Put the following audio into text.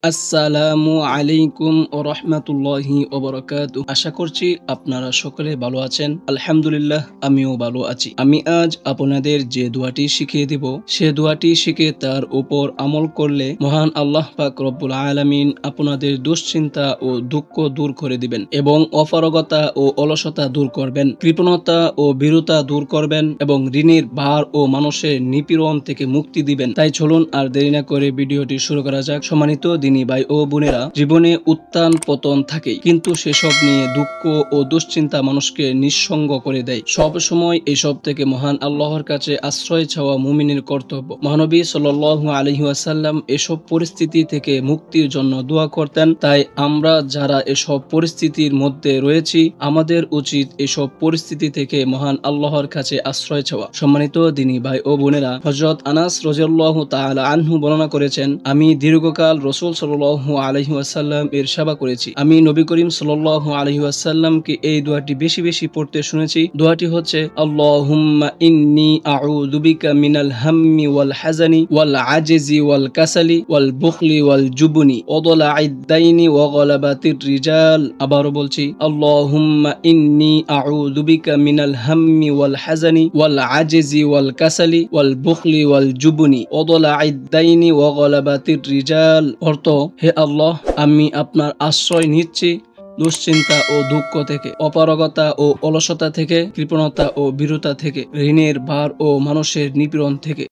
আসসালামু আলাইকুম ওয়া রাহমাতুল্লাহি ওয়া বারাকাতুহু। আশা করছি আপনারা সকলে ভালো আছেন। আলহামদুলিল্লাহ আমিও ভালো আছি। আমি আজ আপনাদের যে দোয়াটি শিখিয়ে দিব সে দোয়াটি শিখে তার উপর আমল করলে মহান আল্লাহ পাক রব্বুল আলামিন আপনাদের দুশ্চিন্তা ও দুঃখ দূর করে দিবেন এবং অপারগতা ও অলসতা দূর করবেন, কৃপণতা ও ভীরুতা দূর করবেন এবং ঋণের ভার ও মানুষের নিপীড়ন থেকে মুক্তি দিবেন। তাই চলুন আর দেরি না করে ভিডিওটি শুরু করা যাক। সম্মানিত দিনী ভাই ও বোনেরা, জীবনে উত্থান পতন থাকেই, কিন্তু সেসব নিয়ে দুঃখ ও দুশ্চিন্তা মানুষকে নিঃসঙ্গ করে দেয়। সব সময় এসব থেকে মহান আল্লাহর কাছে আশ্রয় চাওয়া মুমিনের কর্তব্য। মহানবী সাল্লাল্লাহু আলাইহি ওয়াসাল্লাম এসব পরিস্থিতি থেকে মুক্তির জন্য দোয়া করতেন। তাই আমরা যারা এসব পরিস্থিতির মধ্যে রয়েছি, আমাদের উচিত এসব পরিস্থিতি থেকে মহান আল্লাহর কাছে আশ্রয় চাওয়া। সম্মানিত দিনী ভাই ও বোনেরা, হযরত আনাস রাদিয়াল্লাহু তাআলা আনহু বর্ণনা করেছেন, আমি দীর্ঘকাল রাসূল সাল্লাল্লাহু আলাইহি ওয়াসাল্লাম এর সেবা করেছি। আমি নবী করিম সাল্লাল্লাহু আলাইহি ওয়াসাল্লামকে এই দোয়াটি বেশি বেশি পড়তে শুনেছি। দোয়াটি হচ্ছে, আল্লাহুম্মা ইন্নী আউযু বিকা মিনাল হাম্মি ওয়াল হাযানি ওয়াল আজজি ওয়াল কাসালি ওয়াল বুখলি ওয়াল জুবনি ওয়া দালা'id দাইনি ওয়া গলাবাতির রিজাল। আবারো বলছি, আল্লাহুম্মা ইন্নী আউযু বিকা মিনাল হাম্মি ওয়াল হাযানি ওয়াল আজজি ওয়াল কাসালি ওয়াল বুখলি ওয়াল জুবনি ওয়া দালা'id দাইনি ওয়া গলাবাতির রিজাল। অর্থ, হে আল্লাহ, আমি আপনার আশ্রয় নিচ্ছি দুশ্চিন্তা ও দুঃখ থেকে, অপারগতা ও অলসতা থেকে, কৃপণতা ও ভীরুতা থেকে, ঋণের ভার ও মানুষের নিপীড়ন থেকে।